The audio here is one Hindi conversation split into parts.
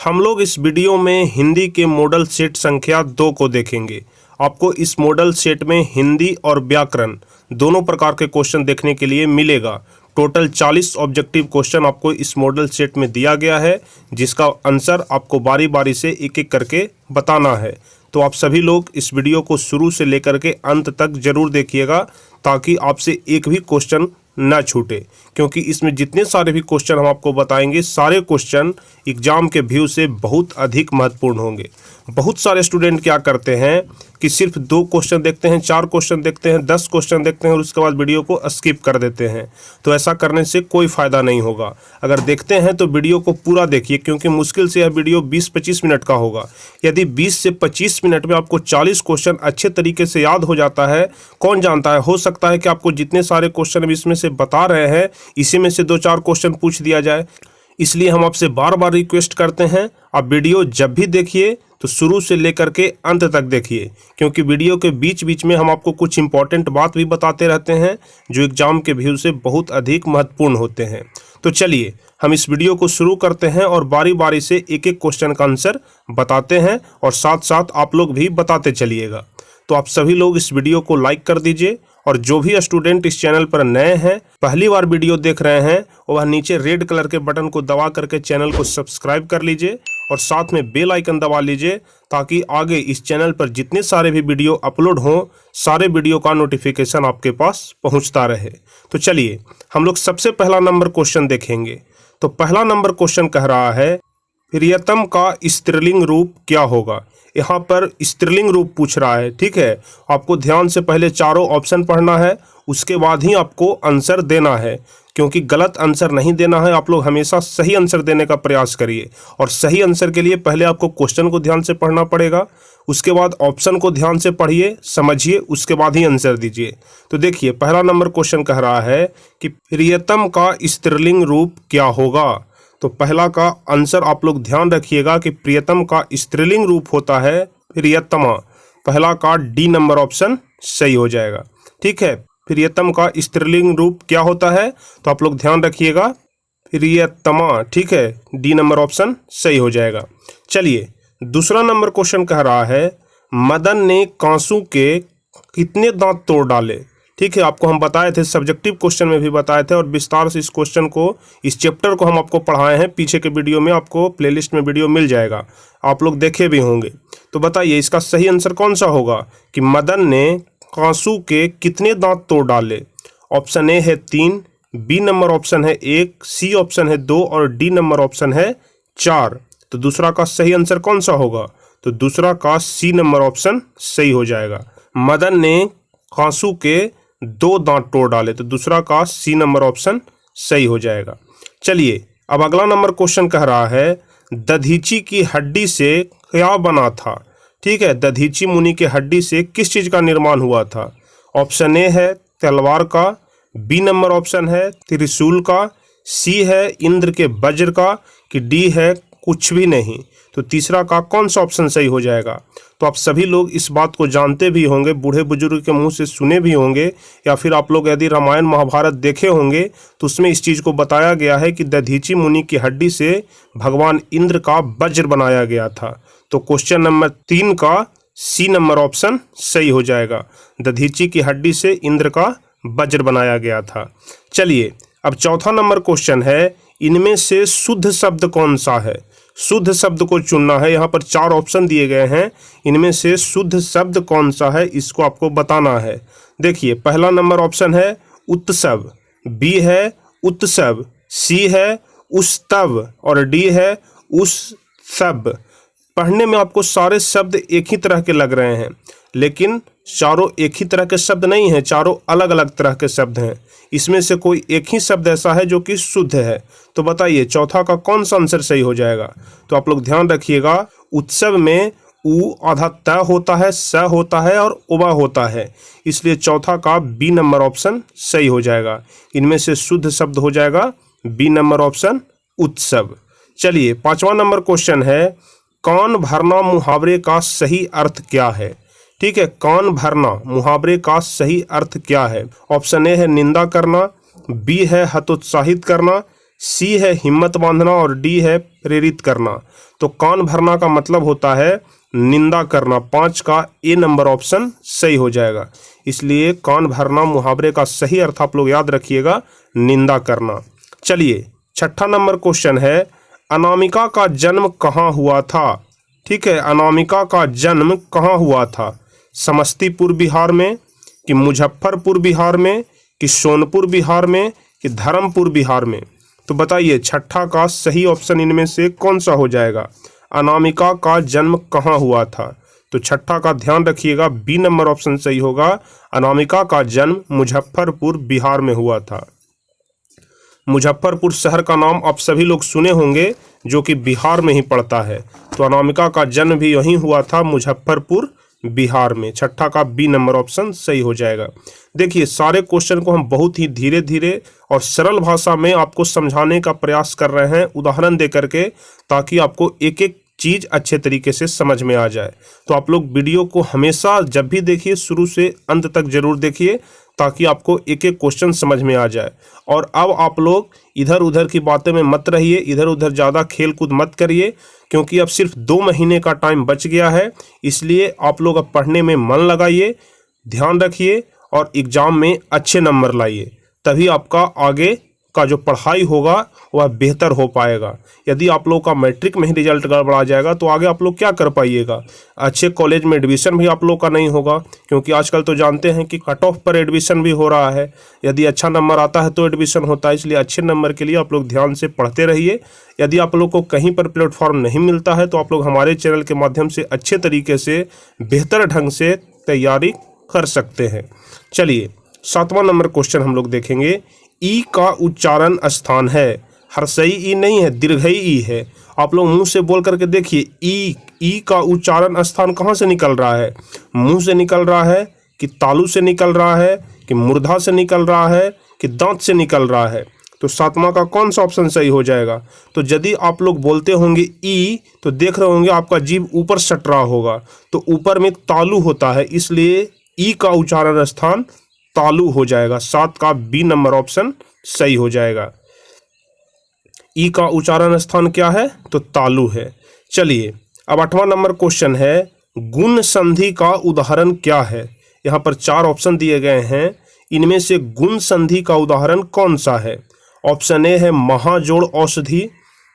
हम लोग इस वीडियो में हिंदी के मॉडल सेट संख्या 2 को देखेंगे। आपको इस मॉडल सेट में हिंदी और व्याकरण दोनों प्रकार के क्वेश्चन देखने के लिए मिलेगा। टोटल 40 ऑब्जेक्टिव क्वेश्चन आपको इस मॉडल सेट में दिया गया है, जिसका आंसर आपको बारी बारी से एक एक करके बताना है। तो आप सभी लोग इस वीडियो को शुरू से लेकर के अंत तक जरूर देखिएगा, ताकि आपसे एक भी क्वेश्चन ना छूटे, क्योंकि इसमें जितने सारे भी क्वेश्चन हम आपको बताएंगे, सारे क्वेश्चन एग्जाम के व्यू से बहुत अधिक महत्वपूर्ण होंगे। बहुत सारे स्टूडेंट क्या करते हैं कि सिर्फ 2 क्वेश्चन देखते हैं, 4 क्वेश्चन देखते हैं, 10 क्वेश्चन देखते हैं और उसके बाद वीडियो को स्किप कर देते हैं। तो ऐसा करने से कोई फ़ायदा नहीं होगा। अगर देखते हैं तो वीडियो को पूरा देखिए, क्योंकि मुश्किल से यह वीडियो 20-25 मिनट का होगा। यदि 20 से 25 मिनट में आपको 40 क्वेश्चन अच्छे तरीके से याद हो जाता है, कौन जानता है, हो सकता है कि आपको जितने सारे क्वेश्चन इसमें से बता रहे हैं, इसी में से 2-4 क्वेश्चन पूछ दिया जाए। इसलिए हम आपसे बार बार रिक्वेस्ट करते हैं, आप वीडियो जब भी देखिए तो शुरू से लेकर के अंत तक देखिए, क्योंकि वीडियो के बीच बीच में हम आपको कुछ इंपॉर्टेंट बात भी बताते रहते हैं, जो एग्जाम के व्यू से बहुत अधिक महत्वपूर्ण होते हैं। तो चलिए हम इस वीडियो को शुरू करते हैं और बारी बारी से एक एक क्वेश्चन का आंसर बताते हैं, और साथ साथ आप लोग भी बताते चलिएगा। तो आप सभी लोग इस वीडियो को लाइक कर दीजिए, और जो भी स्टूडेंट इस चैनल पर नए हैं, पहली बार वीडियो देख रहे हैं, वह नीचे रेड कलर के बटन को दबा करके चैनल को सब्सक्राइब कर लीजिए और साथ में बेल आइकन दबा लीजिए, ताकि आगे इस चैनल पर जितने सारे भी वीडियो अपलोड हों, सारे वीडियो का नोटिफिकेशन आपके पास पहुंचता रहे। तो चलिए हम लोग सबसे पहला नंबर क्वेश्चन देखेंगे। तो पहला नंबर क्वेश्चन कह रहा है, प्रियतम का स्त्रीलिंग रूप क्या होगा। यहाँ पर स्त्रीलिंग रूप पूछ रहा है, ठीक है। आपको ध्यान से पहले चारों ऑप्शन पढ़ना है, उसके बाद ही आपको आंसर देना है, क्योंकि गलत आंसर नहीं देना है। आप लोग हमेशा सही आंसर देने का प्रयास करिए, और सही आंसर के लिए पहले आपको क्वेश्चन को ध्यान से पढ़ना पड़ेगा, उसके बाद ऑप्शन को ध्यान से पढ़िए, समझिए, उसके बाद ही आंसर दीजिए। तो देखिए पहला नंबर क्वेश्चन कह रहा है कि प्रियतम का स्त्रीलिंग रूप क्या होगा। तो पहला का आंसर आप लोग ध्यान रखिएगा कि प्रियतम का स्त्रीलिंग रूप होता है प्रियतमा। पहला का डी नंबर ऑप्शन सही हो जाएगा, ठीक है। प्रियतम का स्त्रीलिंग रूप क्या होता है, तो आप लोग ध्यान रखिएगा प्रियतमा, ठीक है। डी नंबर ऑप्शन सही हो जाएगा। चलिए दूसरा नंबर क्वेश्चन कह रहा है, मदन ने कांसू के कितने दांत तोड़ डाले। ठीक है, आपको हम बताए थे, सब्जेक्टिव क्वेश्चन में भी बताए थे, और विस्तार से इस क्वेश्चन को, इस चैप्टर को हम आपको पढ़ाए हैं। पीछे के वीडियो में आपको प्लेलिस्ट में वीडियो मिल जाएगा, आप लोग देखे भी होंगे। तो बताइए इसका सही आंसर कौन सा होगा कि मदन ने कांसू के कितने दांत तोड़ डाले। ऑप्शन ए है 3, बी नंबर ऑप्शन है 1, सी ऑप्शन है 2 और डी नंबर ऑप्शन है 4। तो दूसरा का सही आंसर कौन सा होगा, तो दूसरा का सी नंबर ऑप्शन सही हो जाएगा। मदन ने कांसू के 2 दांत तोड़ डाले, तो दूसरा का सी नंबर ऑप्शन सही हो जाएगा। चलिए अब अगला नंबर क्वेश्चन कह रहा है, दधीची की हड्डी से क्या बना था। ठीक है, दधीची मुनि के हड्डी से किस चीज का निर्माण हुआ था। ऑप्शन ए है तलवार का, बी नंबर ऑप्शन है त्रिशूल का, सी है इंद्र के वज्र का, कि डी है कुछ भी नहीं। तो तीसरा का कौन सा ऑप्शन सही हो जाएगा। तो आप सभी लोग इस बात को जानते भी होंगे, बूढ़े बुजुर्ग के मुंह से सुने भी होंगे, या फिर आप लोग यदि रामायण महाभारत देखे होंगे तो उसमें इस चीज़ को बताया गया है कि दधीची मुनि की हड्डी से भगवान इंद्र का वज्र बनाया गया था। तो क्वेश्चन नंबर 3 का सी नंबर ऑप्शन सही हो जाएगा, दधीची की हड्डी से इंद्र का वज्र बनाया गया था। चलिए अब चौथा नंबर क्वेश्चन है, इनमें से शुद्ध शब्द कौन सा है। शुद्ध शब्द को चुनना है। यहाँ पर 4 ऑप्शन दिए गए हैं, इनमें से शुद्ध शब्द कौन सा है, इसको आपको बताना है। देखिए पहला नंबर ऑप्शन है उत्सव, बी है उत्सव, सी है उस्तव और डी है उत्सव। पढ़ने में आपको सारे शब्द एक ही तरह के लग रहे हैं, लेकिन चारों एक ही तरह के शब्द नहीं हैं, चारों अलग अलग तरह के शब्द हैं। इसमें से कोई एक ही शब्द ऐसा है जो कि शुद्ध है। तो बताइए चौथा का कौन सा आंसर सही हो जाएगा। तो आप लोग ध्यान रखिएगा, उत्सव में उ आधा त होता है, स होता है और उबा होता है, इसलिए चौथा का बी नंबर ऑप्शन सही हो जाएगा। इनमें से शुद्ध शब्द हो जाएगा बी नंबर ऑप्शन उत्सव। चलिए 5वां नंबर क्वेश्चन है, कान भरना मुहावरे का सही अर्थ क्या है। ठीक है, कान भरना मुहावरे का सही अर्थ क्या है। ऑप्शन ए है निंदा करना, बी है हतोत्साहित करना, सी है हिम्मत बांधना और डी है प्रेरित करना। तो कान भरना का मतलब होता है निंदा करना। 5 का ए नंबर ऑप्शन सही हो जाएगा। इसलिए कान भरना मुहावरे का सही अर्थ आप लोग याद रखिएगा, निंदा करना। चलिए 6ठा नंबर क्वेश्चन है, अनामिका का जन्म कहाँ हुआ था? ठीक है, अनामिका का जन्म कहाँ हुआ था? समस्तीपुर बिहार में, कि मुजफ्फरपुर बिहार में, कि सोनपुर बिहार में, कि धर्मपुर बिहार में? तो बताइए 6ठा का सही ऑप्शन इनमें से कौन सा हो जाएगा? अनामिका का जन्म कहाँ हुआ था? तो 6ठा का ध्यान रखिएगा, बी नंबर ऑप्शन सही होगा। अनामिका का जन्म मुजफ्फरपुर बिहार में हुआ था। मुजफ्फरपुर शहर का नाम आप सभी लोग सुने होंगे, जो कि बिहार में ही पड़ता है। तो अनामिका का जन्म भी यहीं हुआ था, मुजफ्फरपुर बिहार में। 6ठा का बी नंबर ऑप्शन सही हो जाएगा। देखिए सारे क्वेश्चन को हम बहुत ही धीरे धीरे और सरल भाषा में आपको समझाने का प्रयास कर रहे हैं, उदाहरण दे करके, ताकि आपको एक एक चीज़ अच्छे तरीके से समझ में आ जाए। तो आप लोग वीडियो को हमेशा जब भी देखिए शुरू से अंत तक जरूर देखिए, ताकि आपको एक एक क्वेश्चन समझ में आ जाए। और अब आप लोग इधर उधर की बातें में मत रहिए, इधर उधर ज़्यादा खेल कूद मत करिए, क्योंकि अब सिर्फ 2 महीने का टाइम बच गया है। इसलिए आप लोग अब पढ़ने में मन लगाइए, ध्यान रखिए और एग्ज़ाम में अच्छे नंबर लाइए, तभी आपका आगे का जो पढ़ाई होगा वह बेहतर हो पाएगा। यदि आप लोग का मैट्रिक में ही रिजल्ट गड़बड़ा जाएगा तो आगे आप लोग क्या कर पाइएगा? अच्छे कॉलेज में एडमिशन भी आप लोग का नहीं होगा, क्योंकि आजकल तो जानते हैं कि कट ऑफ पर एडमिशन भी हो रहा है। यदि अच्छा नंबर आता है तो एडमिशन होता है, इसलिए अच्छे नंबर के लिए आप लोग ध्यान से पढ़ते रहिए। यदि आप लोग को कहीं पर प्लेटफॉर्म नहीं मिलता है तो आप लोग हमारे चैनल के माध्यम से अच्छे तरीके से बेहतर ढंग से तैयारी कर सकते हैं। चलिए 7वां नंबर क्वेश्चन हम लोग देखेंगे। ई का उच्चारण स्थान है, हर्षई ई नहीं है, दीर्घई ई है। आप लोग मुंह से बोल करके देखिए, ई का उच्चारण स्थान कहाँ से निकल रहा है? मुंह से निकल रहा है, कि तालु से निकल रहा है, कि मूर्धा से निकल रहा है, कि दांत से निकल रहा है? तो 7वां का कौन सा ऑप्शन सही हो जाएगा? तो यदि आप लोग बोलते होंगे ई, तो देख रहे होंगे आपका जीभ ऊपर सट रहा होगा, तो ऊपर में तालु होता है, इसलिए ई का उच्चारण स्थान तालु हो जाएगा। 7 का बी नंबर ऑप्शन सही हो जाएगा। ई का उच्चारण स्थान क्या है? तो तालु है। चलिए अब 8वां नंबर क्वेश्चन है, गुण संधि का उदाहरण क्या है? यहाँ पर 4 ऑप्शन दिए गए हैं, इनमें से गुण संधि का उदाहरण कौन सा है? ऑप्शन ए है महाजोड़ औषधि,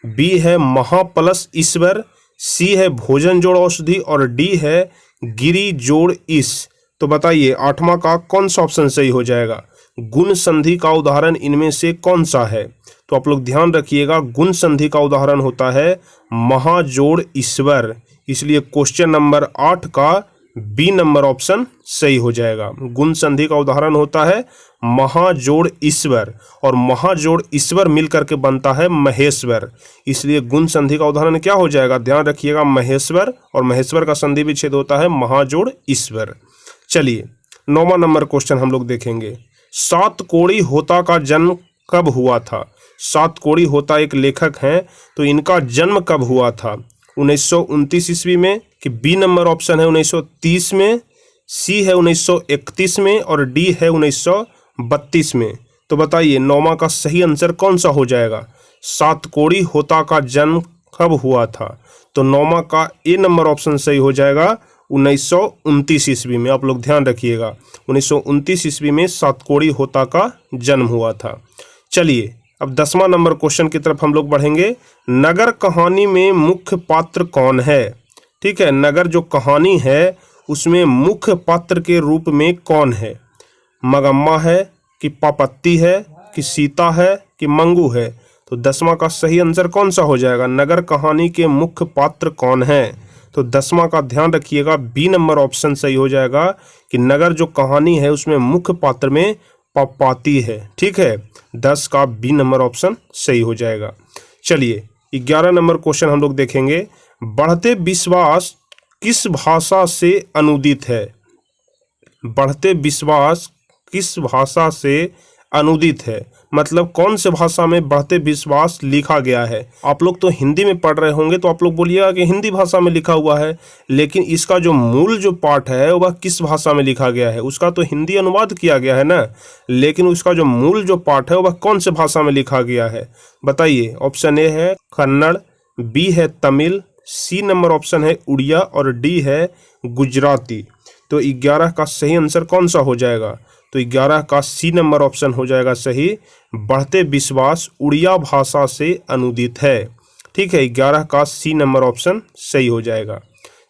बी है महाप्लस ईश्वर, सी है भोजन जोड़ औषधि और डी है गिरी जोड़ ईश। तो बताइए 8वां का कौन सा ऑप्शन सही हो जाएगा? गुण संधि का उदाहरण इनमें से कौन सा है? तो आप लोग ध्यान रखिएगा, गुण संधि का उदाहरण होता है महाजोड़ ईश्वर, इसलिए क्वेश्चन नंबर 8 का बी नंबर ऑप्शन सही हो जाएगा। गुण संधि का उदाहरण होता है महाजोड़ ईश्वर, और महाजोड़ ईश्वर मिलकर के बनता है महेश्वर, इसलिए गुण संधि का उदाहरण क्या हो जाएगा? ध्यान रखिएगा महेश्वर, और महेश्वर का संधि विच्छेद होता है महाजोड़ ईश्वर। चलिए 9वां नंबर क्वेश्चन हम लोग देखेंगे। सातकोड़ी होता का जन्म कब हुआ था? सातकोड़ी होता एक लेखक हैं, तो इनका जन्म कब हुआ था? 1929 ईस्वी में, कि बी नंबर ऑप्शन है 1930 में, सी है 1931 में और डी है 1932 में? तो बताइए 9वां का सही आंसर कौन सा हो जाएगा? सातकोड़ी होता का जन्म कब हुआ था? तो 9वां का ए नंबर ऑप्शन सही हो जाएगा, 1929 ईस्वी में। आप लोग ध्यान रखिएगा 1929 ईस्वी में सातकोड़ी होता का जन्म हुआ था। चलिए अब 10वां नंबर क्वेश्चन की तरफ हम लोग बढ़ेंगे। नगर कहानी में मुख्य पात्र कौन है? ठीक है, नगर जो कहानी है उसमें मुख्य पात्र के रूप में कौन है? मगम्मा है, कि पापत्ती है, कि सीता है, कि मंगू है? तो 10वां का सही आंसर कौन सा हो जाएगा? नगर कहानी के मुख्य पात्र कौन है? तो 10वां का ध्यान रखिएगा, बी नंबर ऑप्शन सही हो जाएगा, कि नगर जो कहानी है उसमें मुख्य पात्र में पापाती है। ठीक है, 10 का बी नंबर ऑप्शन सही हो जाएगा। चलिए 11 नंबर क्वेश्चन हम लोग देखेंगे। बढ़ते विश्वास किस भाषा से अनुदित है? बढ़ते विश्वास किस भाषा से अनुदित है, मतलब कौन से भाषा में बढ़ते विश्वास लिखा गया है। आप लोग तो हिंदी में पढ़ रहे होंगे तो आप लोग बोलिएगा कि हिंदी भाषा में लिखा हुआ है, लेकिन इसका जो मूल जो पाठ है वह किस भाषा में लिखा गया है। उसका तो हिंदी अनुवाद किया गया है ना, लेकिन उसका जो मूल जो पाठ है वह कौन से भाषा में लिखा गया है बताइए। ऑप्शन ए है कन्नड़, बी है तमिल, सी नंबर ऑप्शन है उड़िया और डी है गुजराती। तो 11 का सही आंसर कौन सा हो जाएगा? तो 11 का सी नंबर ऑप्शन हो जाएगा सही, बढ़ते विश्वास उड़िया भाषा से अनुदित है। ठीक है, 11 का सी नंबर ऑप्शन सही हो जाएगा।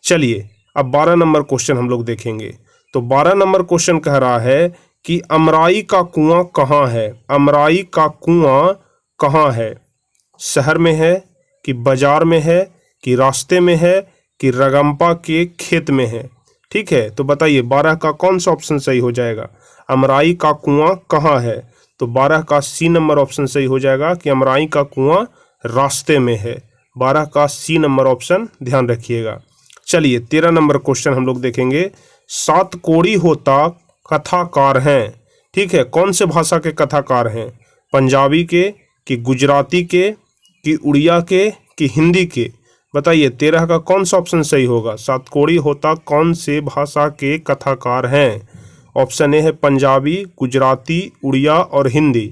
चलिए अब 12 नंबर क्वेश्चन हम लोग देखेंगे। तो 12 नंबर क्वेश्चन कह रहा है कि अमराई का कुआं कहाँ है? अमराई का कुआं कहाँ है? शहर में है कि बाजार में है कि रास्ते में है कि रगम्पा के खेत में है? ठीक है, तो बताइए 12 का कौन सा ऑप्शन सही हो जाएगा? अमराई का कुआं कहाँ है? तो 12 का सी नंबर ऑप्शन सही हो जाएगा कि अमराई का कुआं रास्ते में है। 12 का सी नंबर ऑप्शन ध्यान रखिएगा। चलिए 13 नंबर क्वेश्चन हम लोग देखेंगे। सात कोड़ी होता कथाकार हैं, ठीक है, कौन से भाषा के कथाकार हैं? पंजाबी के कि गुजराती के कि उड़िया के कि हिंदी के? बताइए 13 का कौन सा ऑप्शन सही होगा? सात कोड़ी होता कौन से भाषा के कथाकार हैं? ऑप्शन ए है पंजाबी, गुजराती, उड़िया और हिंदी।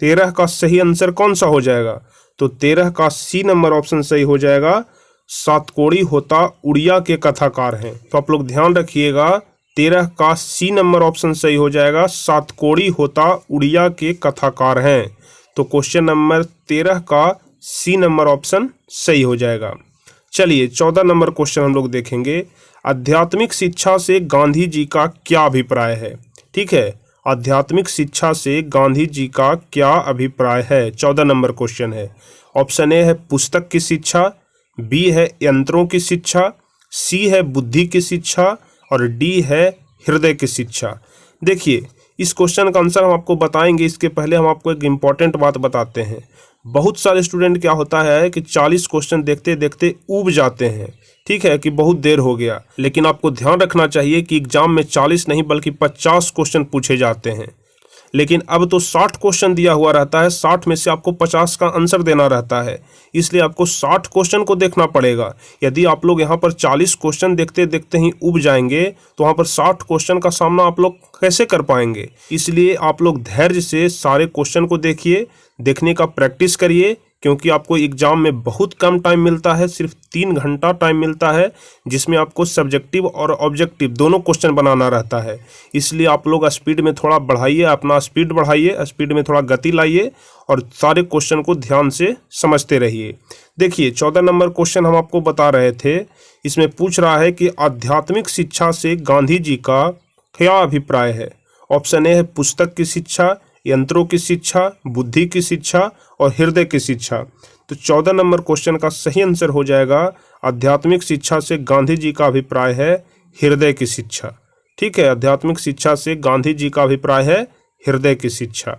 13 का सही आंसर कौन सा हो जाएगा? तो 13 का सी नंबर ऑप्शन सही हो जाएगा, सातकोड़ी होता उड़िया के कथाकार हैं। तो आप लोग ध्यान रखिएगा 13 का सी नंबर ऑप्शन सही हो जाएगा, सातकोड़ी होता उड़िया के कथाकार हैं। तो क्वेश्चन नंबर 13 का सी नंबर ऑप्शन सही हो जाएगा। चलिए 14 नंबर क्वेश्चन हम लोग देखेंगे। आध्यात्मिक शिक्षा से गांधी जी का क्या अभिप्राय है? ठीक है, आध्यात्मिक शिक्षा से गांधी जी का क्या अभिप्राय है? 14 नंबर क्वेश्चन है। ऑप्शन ए है पुस्तक की शिक्षा, बी है यंत्रों की शिक्षा, सी है बुद्धि की शिक्षा और डी है हृदय की शिक्षा। देखिए इस क्वेश्चन का आंसर हम आपको बताएंगे, इसके पहले हम आपको एक इम्पॉर्टेंट बात बताते हैं। बहुत सारे स्टूडेंट क्या होता है कि 40 क्वेश्चन देखते देखते ऊब जाते हैं, ठीक है, कि बहुत देर हो गया। लेकिन आपको ध्यान रखना चाहिए कि एग्जाम में 40 नहीं बल्कि 50 क्वेश्चन पूछे जाते हैं, लेकिन अब तो 60 क्वेश्चन दिया हुआ रहता है, 60 में से आपको 50 का आंसर देना रहता है, इसलिए आपको 60 क्वेश्चन को देखना पड़ेगा। यदि आप लोग यहाँ पर 40 क्वेश्चन देखते देखते ही उब जाएंगे तो वहाँ पर 60 क्वेश्चन का सामना आप लोग कैसे कर पाएंगे? इसलिए आप लोग धैर्य से सारे क्वेश्चन को देखिए, देखने का प्रैक्टिस करिए, क्योंकि आपको एग्जाम में बहुत कम टाइम मिलता है, सिर्फ 3 घंटा टाइम मिलता है, जिसमें आपको सब्जेक्टिव और ऑब्जेक्टिव दोनों क्वेश्चन बनाना रहता है। इसलिए आप लोग स्पीड में थोड़ा बढ़ाइए, अपना स्पीड बढ़ाइए, स्पीड में थोड़ा गति लाइए और सारे क्वेश्चन को ध्यान से समझते रहिए। देखिए 14 नंबर क्वेश्चन हम आपको बता रहे थे, इसमें पूछ रहा है कि आध्यात्मिक शिक्षा से गांधी जी का क्या अभिप्राय है? ऑप्शन ए है पुस्तक की शिक्षा, यंत्रों की शिक्षा, बुद्धि की शिक्षा और हृदय की शिक्षा। तो 14 नंबर क्वेश्चन का सही आंसर हो जाएगा, आध्यात्मिक शिक्षा से गांधी जी का अभिप्राय है हृदय की शिक्षा। ठीक है, आध्यात्मिक शिक्षा से गांधी जी का अभिप्राय है हृदय की शिक्षा।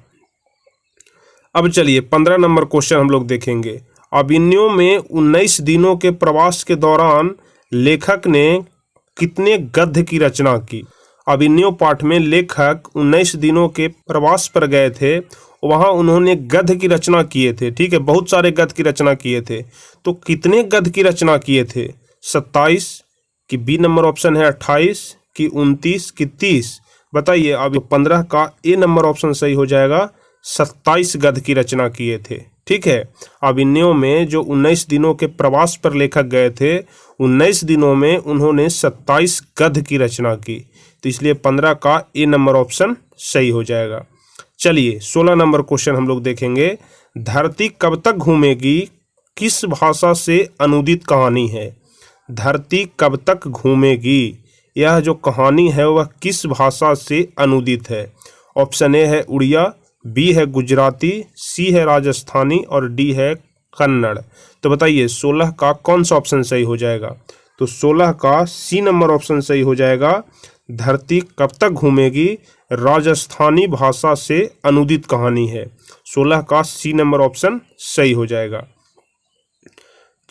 अब चलिए 15 नंबर क्वेश्चन हम लोग देखेंगे। अभिनयों में 19 दिनों के प्रवास के दौरान लेखक ने कितने गद्य की रचना की? अभिनव पाठ में लेखक 19 दिनों के प्रवास पर गए थे, वहां उन्होंने गद्य की रचना किए थे। ठीक है, बहुत सारे गद्य की रचना किए थे। तो कितने गद्य की रचना किए थे? 27 कि बी नंबर ऑप्शन है 28 कि 29 कि 30? बताइए। अब 15 का ए नंबर ऑप्शन सही हो जाएगा, 27 गद्य की रचना किए थे। ठीक है, अभिनव में जो 19 दिनों के प्रवास पर लेखक गए थे, 19 दिनों में उन्होंने 27 गद्य की रचना की, तो इसलिए 15 का ए नंबर ऑप्शन सही हो जाएगा। चलिए 16 नंबर क्वेश्चन हम लोग देखेंगे। धरती कब तक घूमेगी किस भाषा से अनुदित कहानी है? धरती कब तक घूमेगी, यह जो कहानी है वह किस भाषा से अनुदित है? ऑप्शन ए है उड़िया, बी है गुजराती, सी है राजस्थानी और डी है कन्नड़। तो बताइए 16 का कौन सा ऑप्शन सही हो जाएगा? तो 16 का सी नंबर ऑप्शन सही हो जाएगा, धरती कब तक घूमेगी राजस्थानी भाषा से अनुदित कहानी है। 16 का सी नंबर ऑप्शन सही हो जाएगा।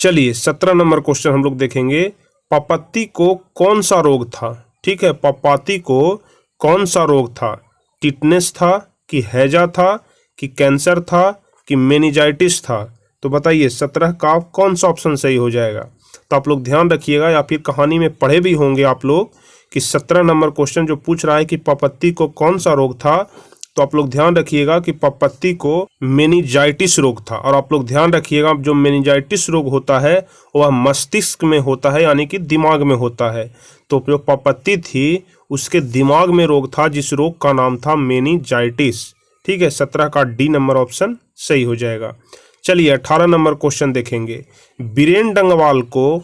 चलिए 17 नंबर क्वेश्चन हम लोग देखेंगे। पपत्ती को कौन सा रोग था? ठीक है, पपाती को कौन सा रोग था? टिटनेस था, कि हैजा था, कि कैंसर था, कि मेनिंजाइटिस था? तो बताइए 17 का कौन सा ऑप्शन सही हो जाएगा? तो आप लोग ध्यान रखिएगा, या फिर कहानी में पढ़े भी होंगे आप लोग कि 17 नंबर क्वेश्चन जो पूछ रहा है कि पपत्ती को कौन सा रोग था, तो आप लोग ध्यान रखिएगा कि पपत्ती को मेनिंजाइटिस रोग था। और आप लोग ध्यान रखिएगा जो मेनिंजाइटिस रोग होता है वह मस्तिष्क में होता है, यानी कि दिमाग में होता है। तो जो पपत्ती थी उसके दिमाग में रोग था, जिस रोग का नाम था मेनिंजाइटिस। ठीक है, 17 का डी नंबर ऑप्शन सही हो जाएगा। चलिए 18 नंबर क्वेश्चन देखेंगे। बीरेन डंगवाल को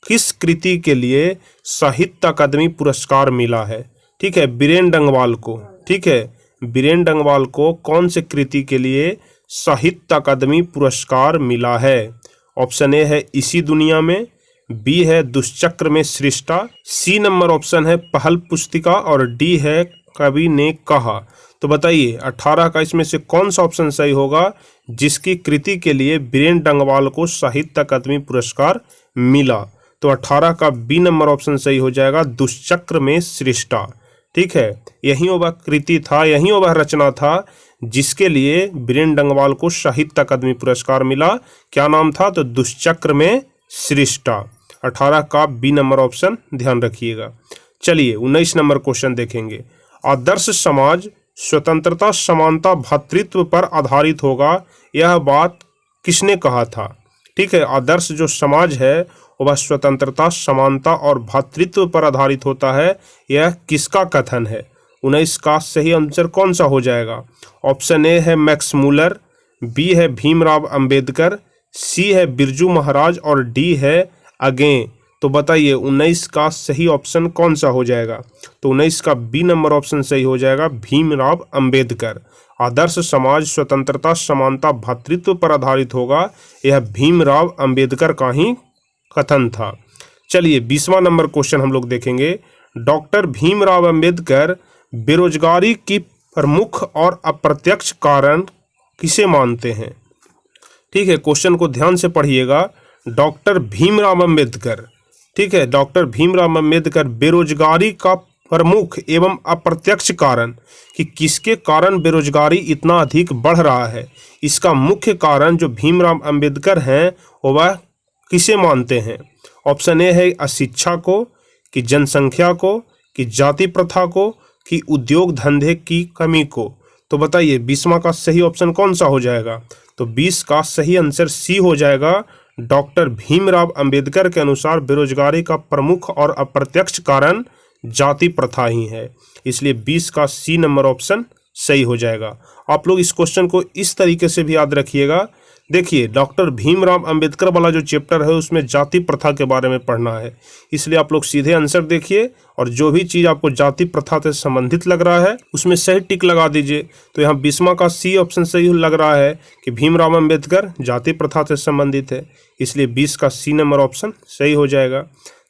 किस कृति के लिए साहित्य अकादमी पुरस्कार मिला है? ठीक है, बीरेन डंगवाल को, ठीक है, बीरेन डंगवाल को कौन से कृति के लिए साहित्य अकादमी पुरस्कार मिला है? ऑप्शन ए है इसी दुनिया में, बी है दुष्चक्र में सृष्टा, सी नंबर ऑप्शन है पहल पुस्तिका, और डी है कवि ने कहा। तो बताइए 18 का इसमें से कौन सा ऑप्शन सही होगा जिसकी कृति के लिए बीरेन डंगवाल को साहित्य अकादमी पुरस्कार मिला? तो 18 का बी नंबर ऑप्शन सही हो जाएगा, दुष्चक्र में सृष्टा। ठीक है, यही वह कृति था, यही वह रचना था जिसके लिए बीरेन डंगवाल को साहित्य अकादमी पुरस्कार मिला। क्या नाम था? तो दुष्चक्र में सृष्टा। 18 का बी नंबर ऑप्शन ध्यान रखिएगा। चलिए 19 नंबर क्वेश्चन देखेंगे। आदर्श समाज स्वतंत्रता, समानता, भ्रातृत्व पर आधारित होगा, यह बात किसने कहा था? ठीक है, आदर्श जो समाज है वह स्वतंत्रता, समानता और भ्रातृत्व पर आधारित होता है, यह किसका कथन है? 19 का सही आंसर कौन सा हो जाएगा? ऑप्शन ए है मैक्स मूलर, बी है भीमराव अंबेडकर, सी है बिरजू महाराज, और डी है अगेन। तो बताइए 19 का सही ऑप्शन कौन सा हो जाएगा? तो 19 का बी नंबर ऑप्शन सही हो जाएगा, भीमराव अंबेडकर। आदर्श समाज स्वतंत्रता, समानता, भ्रातृत्व पर आधारित होगा, यह भीमराव अंबेडकर का ही कथन था। चलिए 20वां नंबर क्वेश्चन हम लोग देखेंगे। डॉक्टर भीमराव अंबेडकर बेरोजगारी की प्रमुख और अप्रत्यक्ष कारण किसे मानते हैं? ठीक है, क्वेश्चन को ध्यान से पढ़िएगा। डॉक्टर भीमराव अंबेडकर, ठीक है, डॉक्टर भीमराव अंबेडकर बेरोजगारी का प्रमुख एवं अप्रत्यक्ष कारण, कि किसके कारण बेरोजगारी इतना अधिक बढ़ रहा है, इसका मुख्य कारण जो भीमराव अंबेडकर हैं वह किसे मानते हैं? ऑप्शन ए है अशिक्षा को, कि जनसंख्या को, कि जाति प्रथा को, कि उद्योग धंधे की कमी को। तो बताइए 20वां का सही ऑप्शन कौन सा हो जाएगा? तो 20 का सही आंसर सी हो जाएगा। डॉक्टर भीमराव अंबेडकर के अनुसार बेरोजगारी का प्रमुख और अप्रत्यक्ष कारण जाति प्रथा ही है, इसलिए 20 का सी नंबर ऑप्शन सही हो जाएगा। आप लोग इस क्वेश्चन को इस तरीके से भी याद रखिएगा। देखिए डॉक्टर भीमराव अंबेडकर वाला जो चैप्टर है उसमें जाति प्रथा के बारे में पढ़ना है, इसलिए आप लोग सीधे आंसर देखिए और जो भी चीज़ आपको जाति प्रथा से संबंधित लग रहा है उसमें सही टिक लगा दीजिए। तो यहाँ 20वां का सी ऑप्शन सही लग रहा है कि भीमराव अंबेडकर जाति प्रथा से संबंधित है, इसलिए 20 का सी नंबर ऑप्शन सही हो जाएगा।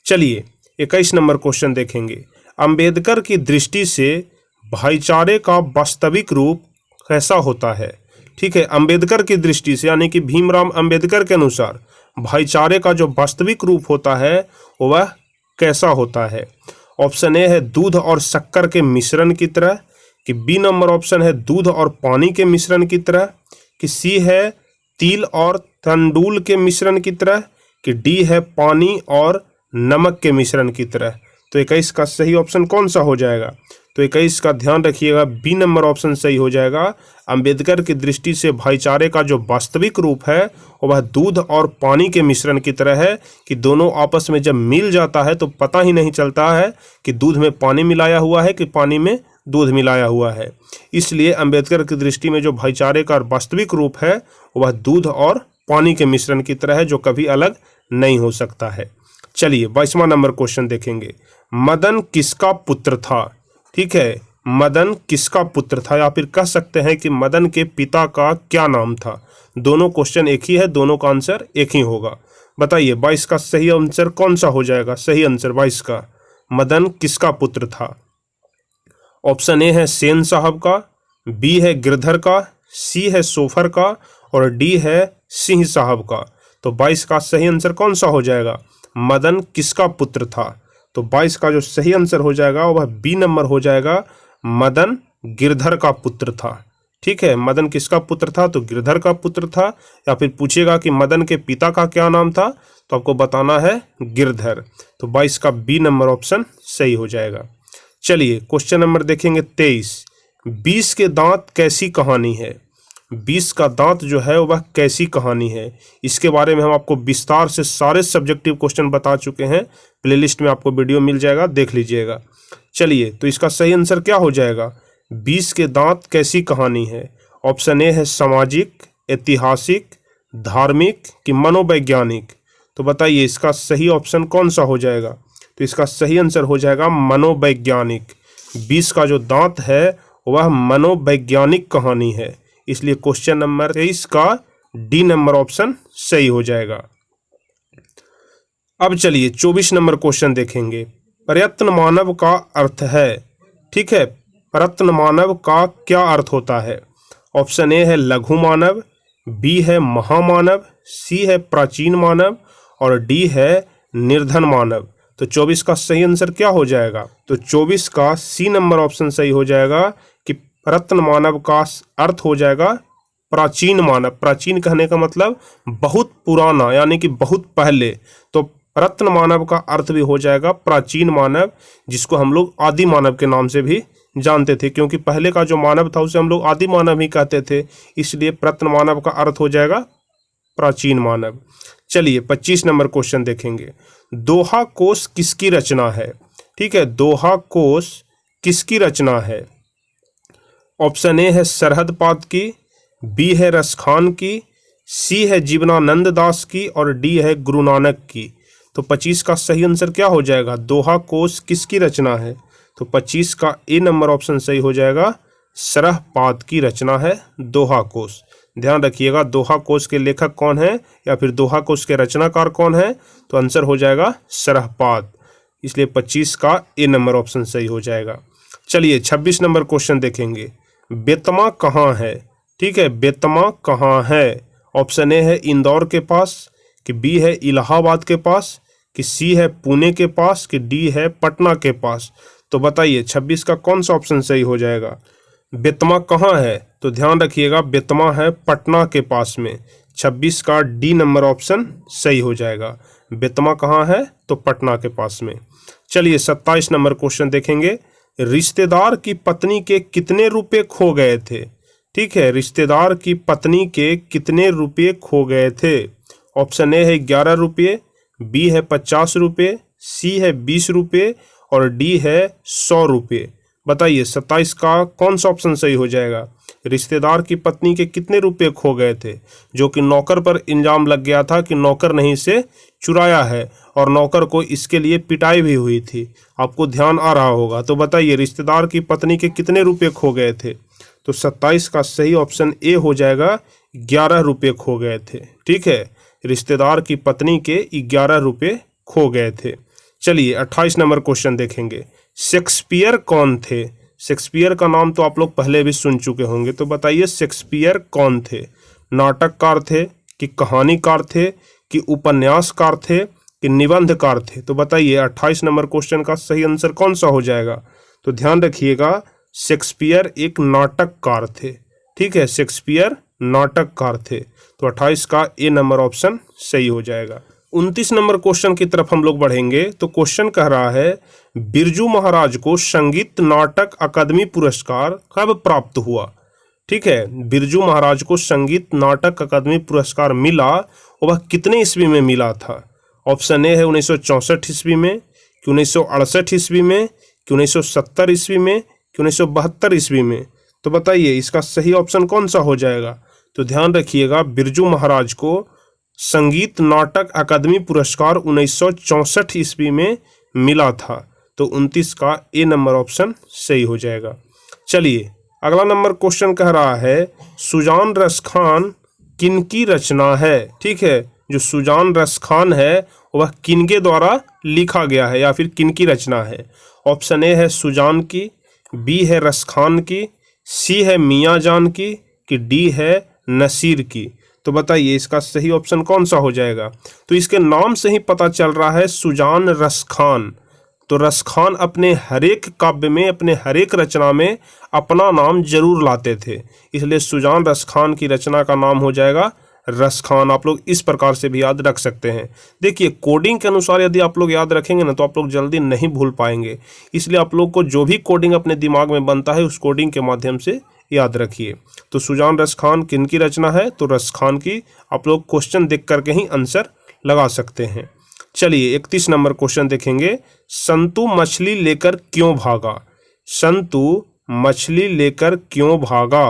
चलिए 21 नंबर क्वेश्चन देखेंगे। अंबेडकर की दृष्टि से भाईचारे का वास्तविक रूप कैसा होता है? ठीक है, अंबेडकर की दृष्टि से यानी कि भीमराव अंबेडकर के अनुसार भाईचारे का जो वास्तविक रूप होता है वह कैसा होता है? ऑप्शन ए है दूध और शक्कर के मिश्रण की तरह, कि बी नंबर ऑप्शन है दूध और पानी के मिश्रण की तरह, कि सी है तिल और तंडुल के मिश्रण की तरह, कि डी है पानी और नमक के मिश्रण की तरह। तो 21 का सही ऑप्शन कौन सा हो जाएगा? तो 21 का ध्यान रखिएगा, बी नंबर ऑप्शन सही हो जाएगा। अंबेडकर की दृष्टि से भाईचारे का जो वास्तविक रूप है वह दूध और पानी के मिश्रण की तरह है, कि दोनों आपस में जब मिल जाता है तो पता ही नहीं चलता है कि दूध में पानी मिलाया हुआ है कि पानी में दूध मिलाया हुआ है। इसलिए अंबेडकर की दृष्टि में जो भाईचारे का वास्तविक रूप है वह दूध और पानी के मिश्रण की तरह है, जो कभी अलग नहीं हो सकता है। चलिए 22वां नंबर क्वेश्चन देखेंगे। मदन किसका पुत्र था? ठीक है, मदन किसका पुत्र था, या फिर कह सकते हैं कि मदन के पिता का क्या नाम था? दोनों क्वेश्चन एक ही है, दोनों का आंसर एक ही होगा। बताइए 22 का सही आंसर कौन सा हो जाएगा? सही आंसर 22 का मदन किसका पुत्र था? ऑप्शन ए है सेन साहब का, बी है गिरधर का, सी है सोफर का, और डी है सिंह साहब का। तो 22 का सही आंसर कौन सा हो जाएगा? मदन किसका पुत्र था? तो 22 का जो सही आंसर हो जाएगा वह बी नंबर हो जाएगा, मदन गिरधर का पुत्र था। ठीक है, मदन किसका पुत्र था, तो गिरधर का पुत्र था। या फिर पूछेगा कि मदन के पिता का क्या नाम था, तो आपको बताना है गिरधर। तो 22 का बी नंबर ऑप्शन सही हो जाएगा। चलिए क्वेश्चन नंबर देखेंगे 23। 20 के दांत कैसी कहानी है। 20 का दांत जो है वह कैसी कहानी है, इसके बारे में हम आपको विस्तार से सारे सब्जेक्टिव क्वेश्चन बता चुके हैं। प्लेलिस्ट में आपको वीडियो मिल जाएगा, देख लीजिएगा। चलिए तो इसका सही आंसर क्या हो जाएगा, 20 के दांत कैसी कहानी है। ऑप्शन ए है सामाजिक, ऐतिहासिक, धार्मिक कि मनोवैज्ञानिक। तो बताइए इसका सही ऑप्शन कौन सा हो जाएगा, तो इसका सही आंसर हो जाएगा मनोवैज्ञानिक। 20 का जो दांत है वह मनोवैज्ञानिक कहानी है, इसलिए क्वेश्चन नंबर 23 का डी नंबर ऑप्शन सही हो जाएगा। अब चलिए 24 नंबर क्वेश्चन देखेंगे। प्रयत्न मानव का अर्थ है, ठीक है, प्रयत्न मानव का क्या अर्थ होता है। ऑप्शन ए है लघु मानव, बी है महामानव, सी है प्राचीन मानव और डी है निर्धन मानव। तो 24 का सही आंसर क्या हो जाएगा, तो 24 का सी नंबर ऑप्शन सही हो जाएगा कि प्रयत्न मानव का अर्थ हो जाएगा प्राचीन मानव। प्राचीन कहने का मतलब बहुत पुराना, यानी कि बहुत पहले। तो प्रयत्न मानव का अर्थ भी हो जाएगा प्राचीन मानव, जिसको हम लोग आदि मानव के नाम से भी जानते थे, क्योंकि पहले का जो मानव था उसे हम लोग आदि मानव ही कहते थे, इसलिए प्रयत्न मानव का अर्थ हो जाएगा प्राचीन मानव। चलिए 25 नंबर क्वेश्चन देखेंगे। दोहा कोश किसकी रचना है, ठीक है, दोहा कोश किसकी रचना है। ऑप्शन ए है सरहदपाद की, बी है रसखान की, सी है जीवनानंद दास की और डी है गुरु नानक की। तो 25 का सही आंसर क्या हो जाएगा, दोहा कोश किसकी रचना है। तो 25 का ए नंबर ऑप्शन सही हो जाएगा, सरहदपाद की रचना है दोहा कोश। ध्यान रखिएगा दोहा कोश के लेखक कौन है या फिर दोहा कोश के रचनाकार कौन है, तो आंसर हो जाएगा सरहदपाद, इसलिए 25 का ए नंबर ऑप्शन सही हो जाएगा। चलिए 26 नंबर क्वेश्चन देखेंगे। बेतमा कहाँ है, ठीक है, बेतमा कहाँ है। ऑप्शन ए है इंदौर के पास, कि बी है इलाहाबाद के पास, कि सी है पुणे के पास, कि डी है पटना के पास। तो बताइए 26 का कौन सा ऑप्शन सही हो जाएगा। बेतमा कहाँ है, तो ध्यान रखिएगा बेतमा है पटना के पास में। 26 का डी नंबर ऑप्शन सही हो जाएगा। बेतमा कहाँ है, तो पटना के पास में। चलिए 27 नंबर क्वेश्चन देखेंगे। रिश्तेदार की पत्नी के कितने रुपए खो गए थे, ठीक है, रिश्तेदार की पत्नी के कितने रुपए खो गए थे। ऑप्शन ए है 11 रुपये, बी है 50 रुपये, सी है 20 रुपये और डी है 100 रुपये। बताइए 27 का कौन सा ऑप्शन सही हो जाएगा। रिश्तेदार की पत्नी के कितने रुपए खो गए थे, जो कि नौकर पर इल्जाम लग गया था कि नौकर ने इसे चुराया है और नौकर को इसके लिए पिटाई भी हुई थी, आपको ध्यान आ रहा होगा। तो बताइए रिश्तेदार की पत्नी के कितने रुपए खो गए थे। तो 27 का सही ऑप्शन ए हो जाएगा, 11 रुपये खो गए थे, ठीक है, रिश्तेदार की पत्नी के 11 रुपये खो गए थे। चलिए 28 नंबर क्वेश्चन देखेंगे। शेक्सपियर कौन थे। शेक्सपियर का नाम तो आप लोग पहले भी सुन चुके होंगे, तो बताइए शेक्सपियर कौन थे। नाटककार थे, कि कहानीकार थे, कि उपन्यासकार थे, कि निबंधकार थे। तो बताइए 28 नंबर क्वेश्चन का सही आंसर कौन सा हो जाएगा। तो ध्यान रखिएगा शेक्सपियर एक नाटककार थे, ठीक है, शेक्सपियर नाटककार थे। तो 28 का ए नंबर ऑप्शन सही हो जाएगा। 29 नंबर क्वेश्चन की तरफ हम लोग बढ़ेंगे। तो क्वेश्चन कह रहा है बिरजू महाराज को संगीत नाटक अकादमी पुरस्कार कब प्राप्त हुआ, ठीक है, बिरजू महाराज को संगीत नाटक अकादमी पुरस्कार मिला, वह कितने ईस्वी में मिला था। ऑप्शन ए है 1964 ईस्वी में, कि 1968 ईस्वी में, कि 1970 ईस्वी में, कि 1972 ईस्वी में। तो बताइए इसका सही ऑप्शन कौन सा हो जाएगा। तो ध्यान रखिएगा बिरजू महाराज को संगीत नाटक अकादमी पुरस्कार 1964 ईस्वी में मिला था। तो 29 का ए नंबर ऑप्शन सही हो जाएगा। चलिए अगला नंबर क्वेश्चन कह रहा है सुजान रसखान किनकी रचना है, ठीक है, जो सुजान रसखान है वह किनके द्वारा लिखा गया है या फिर किनकी रचना है। ऑप्शन ए है सुजान की, बी है रसखान की, सी है मियाँ जान की, कि डी है नसीर की। तो बताइए इसका सही ऑप्शन कौन सा हो जाएगा। तो इसके नाम से ही पता चल रहा है सुजान रसखान, तो रसखान अपने हरेक काव्य में, अपने हरेक रचना में अपना नाम जरूर लाते थे, इसलिए सुजान रसखान की रचना का नाम हो जाएगा रसखान। आप लोग इस प्रकार से भी याद रख सकते हैं। देखिए कोडिंग के अनुसार यदि आप लोग याद रखेंगे ना तो आप लोग जल्दी नहीं भूल पाएंगे, इसलिए आप लोग को जो भी कोडिंग अपने दिमाग में बनता है उस कोडिंग के माध्यम से याद रखिए। तो सुजान रसखान किन की रचना है? तो रसखान की। आप लोग क्वेश्चन देख करके ही आंसर लगा सकते हैं। चलिए 31 नंबर क्वेश्चन देखेंगे। संतु मछली लेकर क्यों भागा? संतु मछली लेकर क्यों भागा?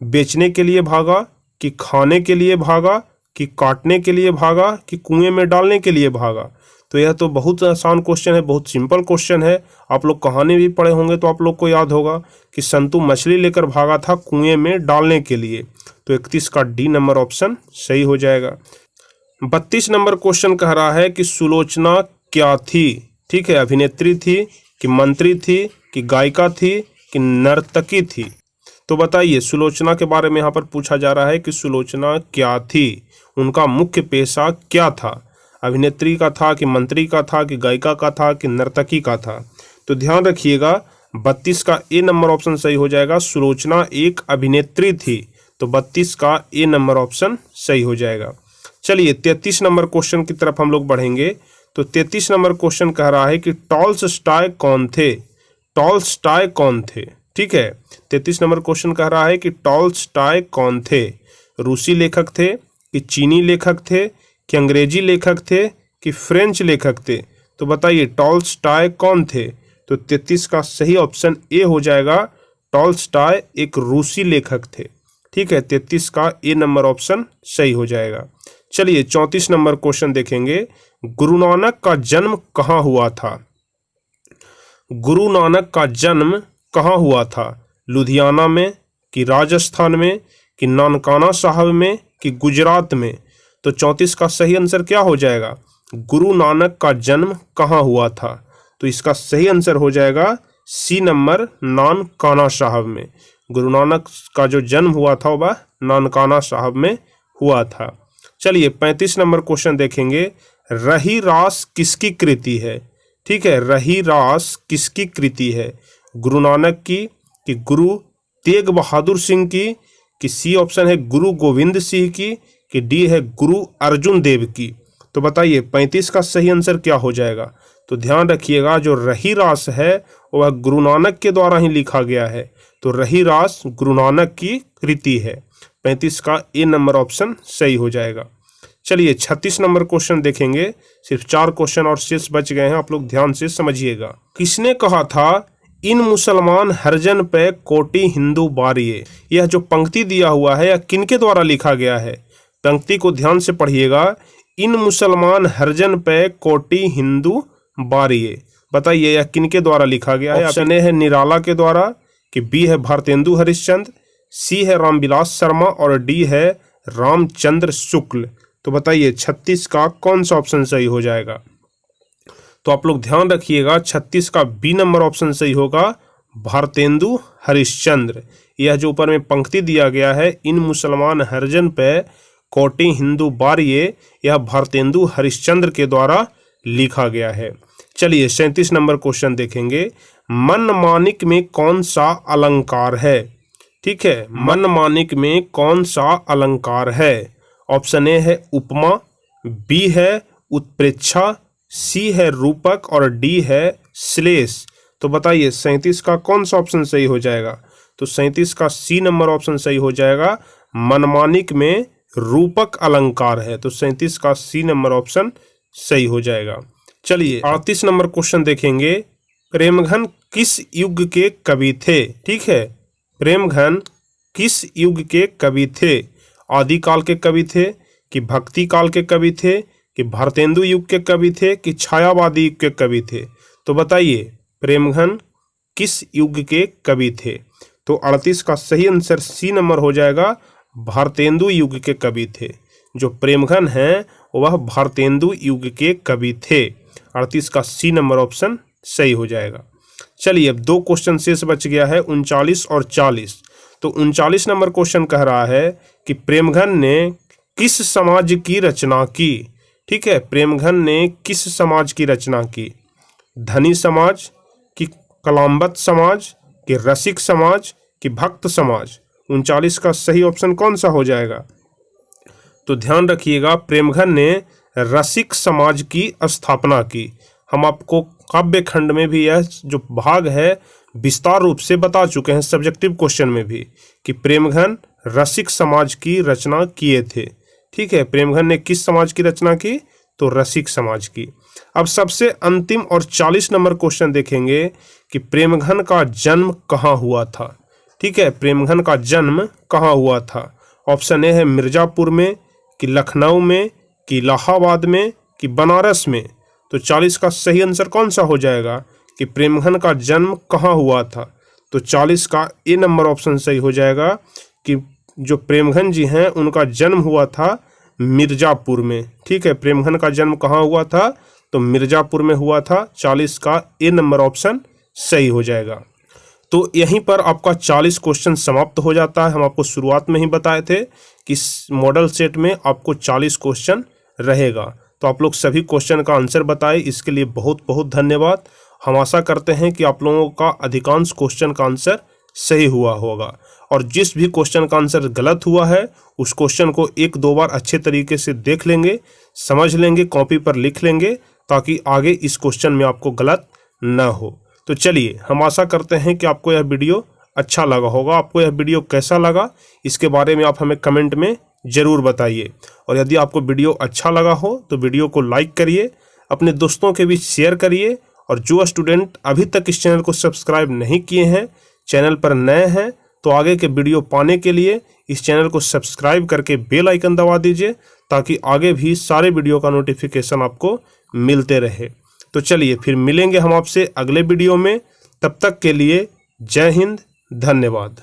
बेचने के लिए भागा, कि खाने के लिए भागा, कि काटने के लिए भागा, कि कुएं में डालने के लिए भागा? तो यह तो बहुत आसान क्वेश्चन है, बहुत सिंपल क्वेश्चन है। आप लोग कहानी भी पढ़े होंगे तो आप लोग को याद होगा कि संतु मछली लेकर भागा था कुएं में डालने के लिए। तो 31 का डी नंबर ऑप्शन सही हो जाएगा। 32 नंबर क्वेश्चन कह रहा है कि सुलोचना क्या थी? ठीक है, अभिनेत्री थी, कि मंत्री थी, कि गायिका थी, कि नर्तकी थी? तो बताइए, सुलोचना के बारे में यहाँ पर पूछा जा रहा है कि सुलोचना क्या थी, उनका मुख्य पेशा क्या था? अभिनेत्री का था, कि मंत्री का था, कि गायिका का था, कि नर्तकी का था? तो ध्यान रखिएगा 32 का ए नंबर ऑप्शन सही हो जाएगा। सुलोचना एक अभिनेत्री थी, तो 32 का ए नंबर ऑप्शन सही हो जाएगा। चलिए 33 नंबर क्वेश्चन की तरफ हम लोग बढ़ेंगे। तो 33 नंबर क्वेश्चन कह रहा है कि टॉल्स्टॉय कौन थे? टॉल्स्टॉय कौन थे? ठीक है, 33 नंबर क्वेश्चन कह रहा है कि टॉल्स्टॉय कौन थे? रूसी लेखक थे, कि चीनी लेखक थे, कि अंग्रेजी लेखक थे, कि फ्रेंच लेखक थे? तो बताइए टॉल्स्टॉय कौन थे? तो 33 का सही ऑप्शन ए हो जाएगा। टॉल्स्टॉय एक रूसी लेखक थे। ठीक है, 33 का ए नंबर ऑप्शन सही हो जाएगा। चलिए 34 नंबर क्वेश्चन देखेंगे। गुरु नानक का जन्म कहाँ हुआ था? गुरु नानक का जन्म कहाँ हुआ था? लुधियाना में, कि राजस्थान में, कि नानकाना साहब में, कि गुजरात में? तो 34 का सही आंसर क्या हो जाएगा? गुरु नानक का जन्म कहाँ हुआ था? तो इसका सही आंसर हो जाएगा सी नंबर, नानकाना साहब में। गुरु नानक का जो जन्म हुआ था वह नानकाना साहब में हुआ था। चलिए 35 नंबर क्वेश्चन देखेंगे। रही रास किसकी कृति है? ठीक है, रही रास किसकी कृति है? गुरु नानक की, कि गुरु तेग बहादुर सिंह की, कि सी ऑप्शन है गुरु गोविंद सिंह की, कि डी है गुरु अर्जुन देव की? तो बताइए 35 का सही आंसर क्या हो जाएगा? तो ध्यान रखिएगा जो रही रास है वह गुरु नानक के द्वारा ही लिखा गया है। तो रही रास गुरु नानक की कृति है। 35 का ए नंबर ऑप्शन सही हो जाएगा। चलिए 36 नंबर क्वेश्चन देखेंगे। सिर्फ 4 क्वेश्चन और शेष बच गए हैं, आप लोग ध्यान से समझिएगा। किसने कहा था इन मुसलमान हरजन पे कोटि हिंदू बारिये? यह जो पंक्ति दिया हुआ है यह किनके द्वारा लिखा गया है? पंक्ति को ध्यान से पढ़िएगा। इन मुसलमान हरजन पे कोटि हिंदू बारिये, बताइए यह किनके द्वारा लिखा गया है? ऑप्शन ए है निराला के द्वारा, कि बी है भारतेंदु हरिश्चंद्र, सी है रामविलास शर्मा और डी है रामचंद्र शुक्ल? तो बताइए 36 का कौन सा ऑप्शन सही हो जाएगा? तो आप लोग ध्यान रखिएगा 36 का बी नंबर ऑप्शन सही होगा, भारतेंदु हरिश्चंद्र। यह जो ऊपर में पंक्ति दिया गया है इन मुसलमान हरजन पे कोटि हिंदू बारिये, यह भारतेंदु हरिश्चंद्र के द्वारा लिखा गया है। चलिए 37 नंबर क्वेश्चन देखेंगे। मनमानिक में कौन सा अलंकार है? ठीक है, मनमानिक में कौन सा अलंकार है? ऑप्शन ए है उपमा, बी है उत्प्रेक्षा, सी है रूपक और डी है श्लेष? तो बताइए 37 का कौन सा ऑप्शन सही हो जाएगा? तो 37 का सी नंबर ऑप्शन सही हो जाएगा। मनमानिक में रूपक अलंकार है, तो 37 का सी नंबर ऑप्शन सही हो जाएगा। चलिए 38 नंबर क्वेश्चन देखेंगे। प्रेमघन किस युग के कवि थे? ठीक है, प्रेमघन किस युग के कवि थे? आदिकाल के कवि थे, कि भक्ति काल के कवि थे, कि भारतेंदु युग के कवि थे, कि छायावादी युग के कवि थे? तो बताइए प्रेमघन किस युग के कवि थे? तो 38 का सही आंसर सी नंबर हो जाएगा, भारतेंदु युग के कवि थे। जो प्रेमघन हैं वह भारतेंदु युग के कवि थे। 38 का सी नंबर ऑप्शन सही हो जाएगा। चलिए अब 2 क्वेश्चन शेष बच गया है, 39 और 40। तो 39 नंबर क्वेश्चन कह रहा है कि प्रेमघन ने किस समाज की रचना की? ठीक है, प्रेमघन ने किस समाज की रचना की? धनी समाज कि कलामबद्ध समाज कि रसिक समाज कि भक्त समाज? 39 का सही ऑप्शन कौन सा हो जाएगा? तो ध्यान रखिएगा, प्रेमघन ने रसिक समाज की स्थापना की। हम आपको काव्य खंड में भी यह जो भाग है विस्तार रूप से बता चुके हैं, सब्जेक्टिव क्वेश्चन में भी, कि प्रेमघन रसिक समाज की रचना किए थे। ठीक है, प्रेमघन ने किस समाज की रचना की? तो रसिक समाज की। अब सबसे अंतिम और 40 नंबर क्वेश्चन देखेंगे कि प्रेमघन का जन्म कहाँ हुआ था। ठीक है, प्रेमघन का जन्म कहाँ हुआ था? ऑप्शन ए है मिर्जापुर में कि लखनऊ में कि इलाहाबाद में कि बनारस में? तो 40 का सही आंसर कौन सा हो जाएगा कि प्रेमघन का जन्म कहाँ हुआ था? तो 40 का ए नंबर ऑप्शन सही हो जाएगा कि जो प्रेमघन जी हैं उनका जन्म हुआ था मिर्जापुर में। ठीक है, प्रेमघन का जन्म कहाँ हुआ था? तो मिर्जापुर में हुआ था। 40 का ए नंबर ऑप्शन सही हो जाएगा। तो यहीं पर आपका 40 क्वेश्चन समाप्त हो जाता है। हम आपको शुरुआत में ही बताए थे कि इस मॉडल सेट में आपको 40 क्वेश्चन रहेगा। तो आप लोग सभी क्वेश्चन का आंसर बताए, इसके लिए बहुत बहुत धन्यवाद। हम आशा करते हैं कि आप लोगों का अधिकांश क्वेश्चन का आंसर सही हुआ होगा, और जिस भी क्वेश्चन का आंसर गलत हुआ है उस क्वेश्चन को 1-2 बार अच्छे तरीके से देख लेंगे, समझ लेंगे, कॉपी पर लिख लेंगे, ताकि आगे इस क्वेश्चन में आपको गलत न हो। तो चलिए, हम आशा करते हैं कि आपको यह वीडियो अच्छा लगा होगा। आपको यह वीडियो कैसा लगा इसके बारे में आप हमें कमेंट में ज़रूर बताइए, और यदि आपको वीडियो अच्छा लगा हो तो वीडियो को लाइक करिए, अपने दोस्तों के बीच शेयर करिए, और जो स्टूडेंट अभी तक इस चैनल को सब्सक्राइब नहीं किए हैं, चैनल पर नए हैं, तो आगे के वीडियो पाने के लिए इस चैनल को सब्सक्राइब करके बेल आइकन दबा दीजिए, ताकि आगे भी सारे वीडियो का नोटिफिकेशन आपको मिलते रहे। तो चलिए, फिर मिलेंगे हम आपसे अगले वीडियो में। तब तक के लिए जय हिंद, धन्यवाद।